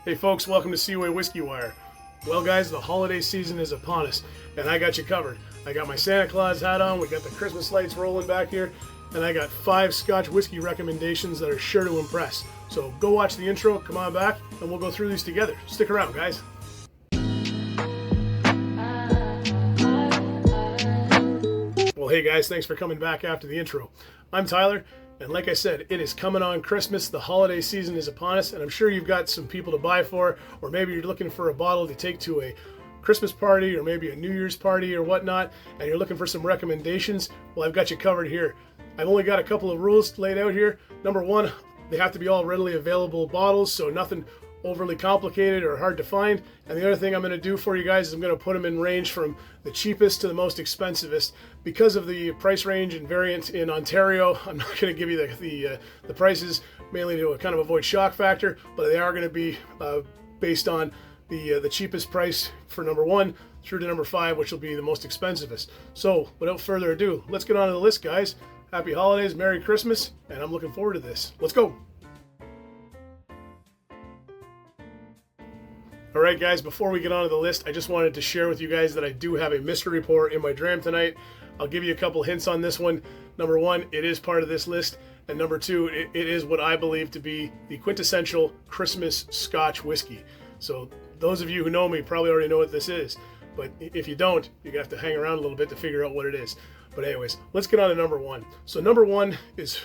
Hey folks, welcome to Seaway Whisky Wire. Well guys, the holiday season is upon us, and I got you covered. I got my Santa Claus hat on, we got the Christmas lights rolling back here, and I got 5 Scotch whiskey recommendations that are sure to impress. So go watch the intro, come on back, and we'll go through these together. Stick around, guys. Well, hey guys, thanks for coming back after the intro. I'm Tyler. And like I said, it is coming on Christmas. The holiday season is upon us, and I'm sure you've got some people to buy for, or maybe you're looking for a bottle to take to a Christmas party or maybe a New Year's party or whatnot, and you're looking for some recommendations. Well, I've got you covered here. I've only got a couple of rules laid out here. Number one, they have to be all readily available bottles, so nothing overly complicated or hard to find. And the other thing I'm going to do for you guys is I'm going to put them in range from the cheapest to the most expensivest. Because of the price range and variant in Ontario, I'm not going to give you the prices, mainly to kind of avoid shock factor, but they are going to be based on the cheapest price for number 1 through to number 5, which will be the most expensivest. So without further ado, let's get on to the list, guys. Happy holidays, Merry Christmas, and I'm looking forward to this. Let's go. All right, guys, before we get on to the list, I just wanted to share with you guys that I do have a mystery report in my dram tonight. I'll give you a couple hints on this one. Number 1, it is part of this list. And number 2, it is what I believe to be the quintessential Christmas Scotch whiskey. So those of you who know me probably already know what this is. But if you don't, you have to hang around a little bit to figure out what it is. But anyways, let's get on to number 1. So number 1 is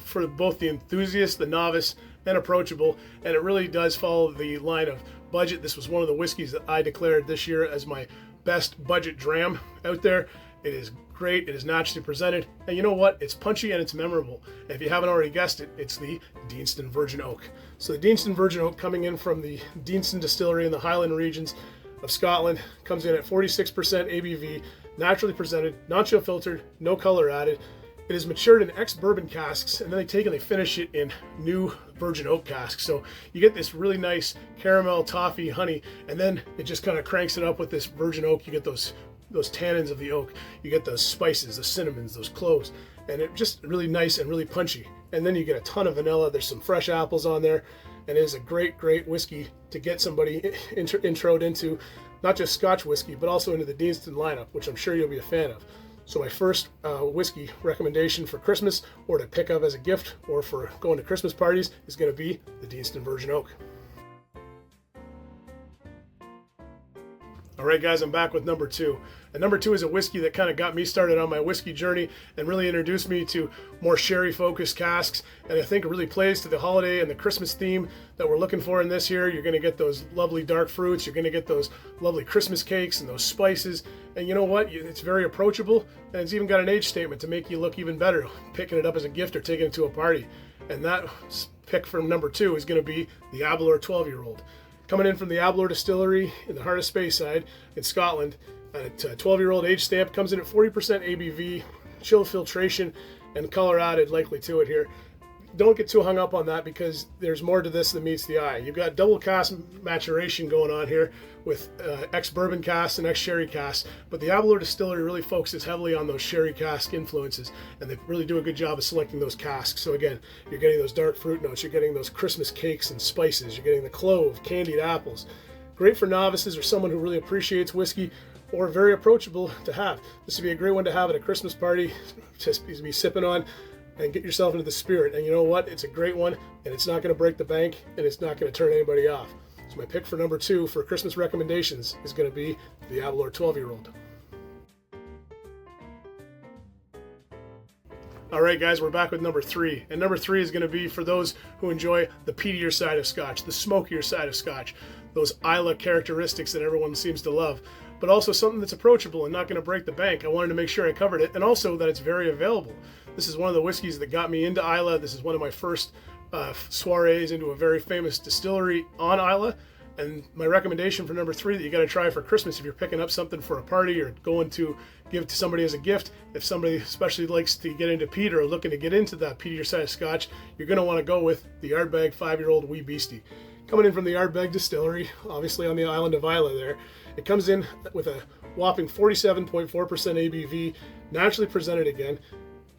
for both the enthusiast, the novice, and approachable. And it really does follow the line of budget. This was one of the whiskeys that I declared this year as my best budget dram out there. It is great, it is naturally presented, and you know what? It's punchy and it's memorable. And if you haven't already guessed it, it's the Deanston Virgin Oak. So the Deanston Virgin Oak, coming in from the Deanston Distillery in the Highland regions of Scotland, comes in at 46% ABV, naturally presented, non-chill filtered, no color added. It is matured in ex-bourbon casks, and then they take and they finish it in new virgin oak casks. So you get this really nice caramel, toffee, honey, and then it just kind of cranks it up with this virgin oak. You get those tannins of the oak. You get those spices, the cinnamons, those cloves, and it's just really nice and really punchy. And then you get a ton of vanilla. There's some fresh apples on there, and it is a great, great whiskey to get somebody introed into not just Scotch whiskey, but also into the Deanston lineup, which I'm sure you'll be a fan of. So my first whiskey recommendation for Christmas, or to pick up as a gift, or for going to Christmas parties, is going to be the Deanston Virgin Oak. All right, guys, I'm back with number 2. And number 2 is a whiskey that kind of got me started on my whiskey journey and really introduced me to more sherry-focused casks. And I think it really plays to the holiday and the Christmas theme that we're looking for in this year. You're going to get those lovely dark fruits. You're going to get those lovely Christmas cakes and those spices. And you know what? It's very approachable, and it's even got an age statement to make you look even better, picking it up as a gift or taking it to a party. And that pick from number 2 is going to be the Aberlour 12-year-old. Coming in from the Aberlour Distillery in the heart of Speyside in Scotland, a 12-year-old age stamp, comes in at 40% ABV, chill filtration, and color added likely to it here. Don't get too hung up on that, because there's more to this than meets the eye. You've got double cask maturation going on here with ex-bourbon casks and ex-sherry casks, but the Aberlour Distillery really focuses heavily on those sherry cask influences, and they really do a good job of selecting those casks. So again, you're getting those dark fruit notes, you're getting those Christmas cakes and spices, you're getting the clove, candied apples. Great for novices or someone who really appreciates whiskey, or very approachable to have. This would be a great one to have at a Christmas party, just be sipping on and get yourself into the spirit. And you know what? It's a great one, and it's not going to break the bank, and it's not going to turn anybody off. So my pick for number 2 for Christmas recommendations is going to be the Aberlour 12-year-old. All right, guys, we're back with number 3. And number 3 is going to be for those who enjoy the peatier side of Scotch, the smokier side of Scotch, those Islay characteristics that everyone seems to love, but also something that's approachable and not going to break the bank. I wanted to make sure I covered it, and also that it's very available. This is one of the whiskeys that got me into Islay. This is one of my first soirees into a very famous distillery on Islay. And my recommendation for number 3 that you got to try for Christmas, if you're picking up something for a party or going to give to somebody as a gift, if somebody especially likes to get into peat or looking to get into that peatier side of Scotch, you're going to want to go with the Ardbeg 5-year-old Wee Beastie. Coming in from the Ardbeg Distillery, obviously on the island of Islay there. It comes in with a whopping 47.4% ABV, naturally presented again.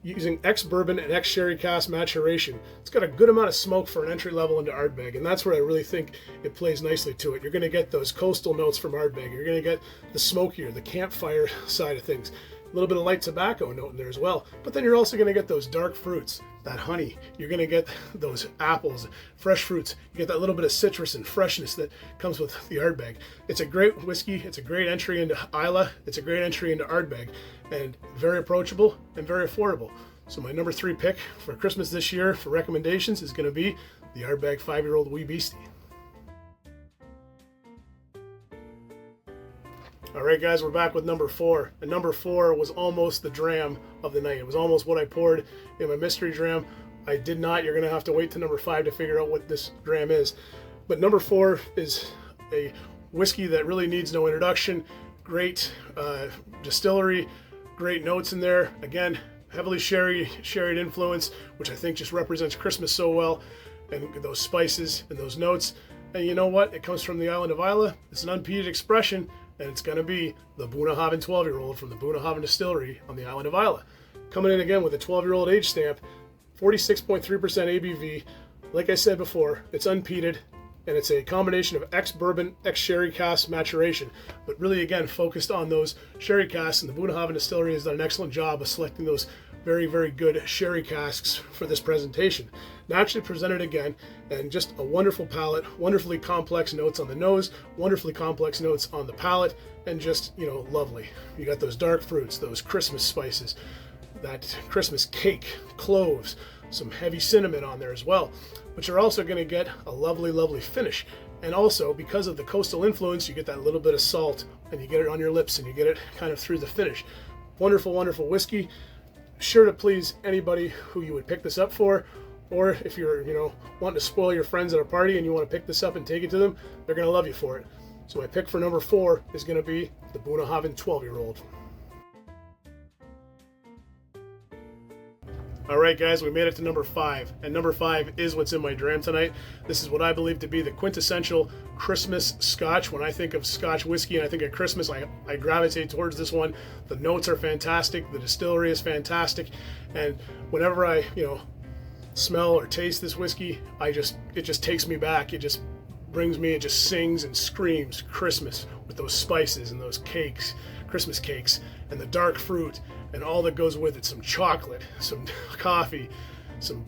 using ex-bourbon and ex-sherry cask maturation. It's got a good amount of smoke for an entry level into Ardbeg, and that's where I really think it plays nicely to it. You're going to get those coastal notes from Ardbeg. You're going to get the smokier, the campfire side of things. A little bit of light tobacco note in there as well. But then you're also going to get those dark fruits, that honey. You're going to get those apples, fresh fruits. You get that little bit of citrus and freshness that comes with the Ardbeg. It's a great whiskey. It's a great entry into Islay. It's a great entry into Ardbeg, and very approachable and very affordable. So my number 3 pick for Christmas this year for recommendations is going to be the Ardbeg 5-year-old Wee Beastie. All right, guys, we're back with number 4. And number 4 was almost the dram of the night. It was almost what I poured in my mystery dram. I did not. You're going to have to wait to number 5 to figure out what this dram is. But number 4 is a whiskey that really needs no introduction. Great distillery, great notes in there. Again, heavily sherry influence, which I think just represents Christmas so well, and those spices and those notes. And you know what? It comes from the island of Islay. It's an unpeated expression, and it's going to be the Bunnahabhain 12-year-old from the Bunnahabhain Distillery on the island of Islay. Coming in again with a 12-year-old age stamp, 46.3% ABV. Like I said before, it's unpeated, and it's a combination of ex-bourbon, ex-sherry cask maturation, but really, again, focused on those sherry casks, and the Bunnahabhain Distillery has done an excellent job of selecting those very, very good sherry casks for this presentation. Naturally presented again, and just a wonderful palate, wonderfully complex notes on the nose, wonderfully complex notes on the palate, and just, you know, lovely. You got those dark fruits, those Christmas spices, that Christmas cake, cloves, some heavy cinnamon on there as well. But you're also going to get a lovely, lovely finish. And also, because of the coastal influence, you get that little bit of salt, and you get it on your lips, and you get it kind of through the finish. Wonderful, wonderful whiskey. Sure to please anybody who you would pick this up for, or if you're, you know, wanting to spoil your friends at a party and you want to pick this up and take it to them, they're going to love you for it. So my pick for number 4 is going to be the Bunnahabhain 12-year-old. All right, guys, we made it to number 5, and number 5 is what's in my dram tonight. This is what I believe to be the quintessential Christmas Scotch. When I think of Scotch whiskey and I think of Christmas, I gravitate towards this one. The notes are fantastic, the distillery is fantastic, and whenever I, you know, smell or taste this whiskey, it just takes me back. It just brings me, it just sings and screams Christmas with those spices and those cakes, Christmas cakes, and the dark fruit, and all that goes with it, some chocolate, some coffee, some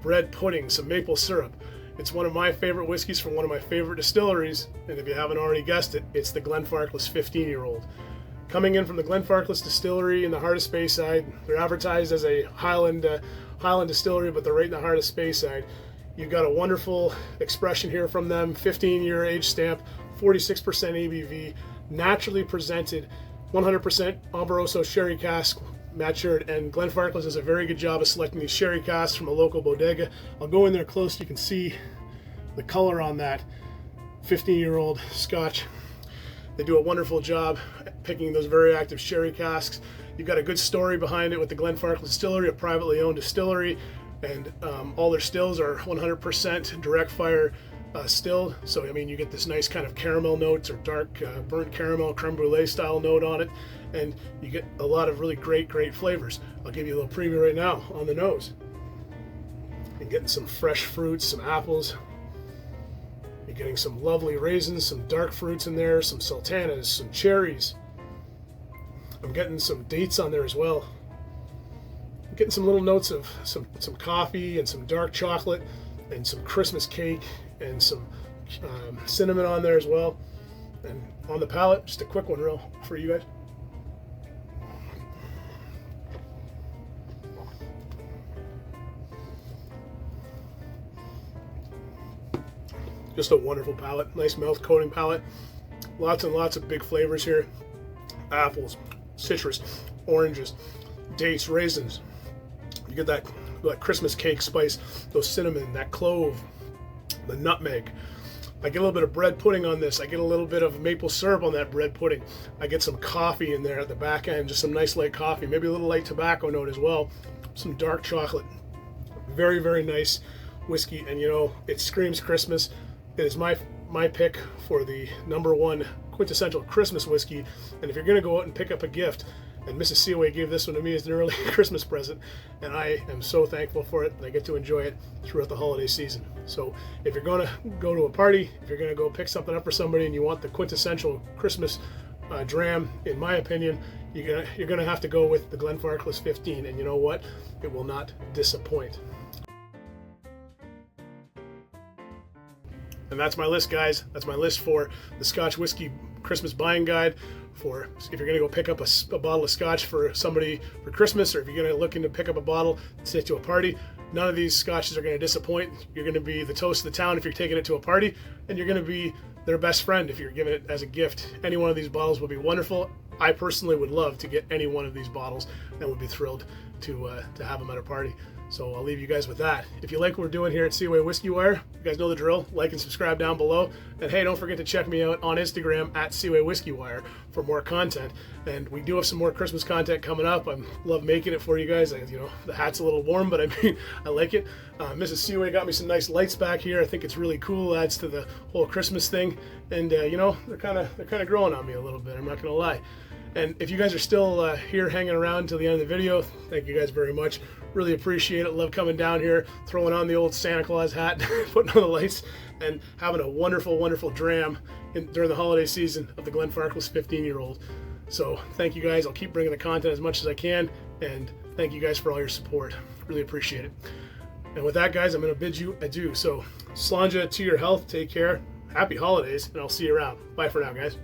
bread pudding, some maple syrup. It's one of my favorite whiskeys from one of my favorite distilleries, and if you haven't already guessed it, it's the Glenfarclas 15-year-old. Coming in from the Glenfarclas Distillery in the heart of Speyside. They're advertised as a Highland distillery, but they're right in the heart of Speyside. You've got a wonderful expression here from them, 15-year age stamp, 46% ABV, naturally presented, 100% Amoroso sherry cask matured, and Glenfarclas does a very good job of selecting these sherry casks from a local bodega. I'll go in there close so you can see the color on that 15-year-old Scotch. They do a wonderful job picking those very active sherry casks. You've got a good story behind it with the Glenfarclas Distillery, a privately owned distillery, and all their stills are 100% direct fire stilled. So, I mean, you get this nice kind of caramel notes or dark burnt caramel, creme brulee style note on it, and you get a lot of really great flavors. I'll give you a little preview right now on the nose. You're getting some fresh fruits, some apples. You're getting some lovely raisins, some dark fruits in there, some sultanas, some cherries. I'm getting some dates on there as well. I'm getting some little notes of some coffee and some dark chocolate and some Christmas cake and some cinnamon on there as well. And on the palate, just a quick one real for you guys. Just a wonderful palate, nice mouth coating palate. Lots and lots of big flavors here. Apples, citrus, oranges, dates, raisins. You get that Christmas cake spice, those cinnamon, that clove, the nutmeg. I get a little bit of bread pudding on this. I get a little bit of maple syrup on that bread pudding. I get some coffee in there at the back end, just some nice light coffee, maybe a little light tobacco note as well. Some dark chocolate. Very, very nice whiskey, and you know, it screams Christmas. It is my pick for the number 1 quintessential Christmas whiskey. And if you're going to go out and pick up a gift, And Mrs. Seaway gave this one to me as an early Christmas present, and I am so thankful for it, and I get to enjoy it throughout the holiday season. So if you're going to go to a party, if you're going to go pick something up for somebody and you want the quintessential Christmas dram, in my opinion, you're gonna have to go with the Glenfarclas 15, and you know what? It will not disappoint. And that's my list, guys. That's my list for the Scotch Whisky Christmas Buying Guide. For if you're gonna go pick up a bottle of Scotch for somebody for Christmas, or if you're gonna looking to pick up a bottle to take to a party, none of these Scotches are gonna disappoint. You're gonna be the toast of the town if you're taking it to a party, and you're gonna be their best friend if you're giving it as a gift. Any one of these bottles would be wonderful. I personally would love to get any one of these bottles and would be thrilled to have them at a party. So I'll leave you guys with that. If you like what we're doing here at Seaway Whisky Wire, you guys know the drill. Like and subscribe down below. And hey, don't forget to check me out on Instagram at Seaway Whisky Wire for more content. And we do have some more Christmas content coming up. I love making it for you guys. The hat's a little warm, but I mean, I like it. Mrs. Seaway got me some nice lights back here. I think it's really cool. Adds to the whole Christmas thing. And they're kind of growing on me a little bit. I'm not gonna lie. And if you guys are still here hanging around until the end of the video, thank you guys very much. Really appreciate it. Love coming down here, throwing on the old Santa Claus hat, putting on the lights, and having a wonderful, wonderful dram during the holiday season of the Glenfarclas 15-year-old. So thank you guys. I'll keep bringing the content as much as I can, and thank you guys for all your support. Really appreciate it. And with that, guys, I'm going to bid you adieu. So Sláinte to your health. Take care. Happy holidays, and I'll see you around. Bye for now, guys.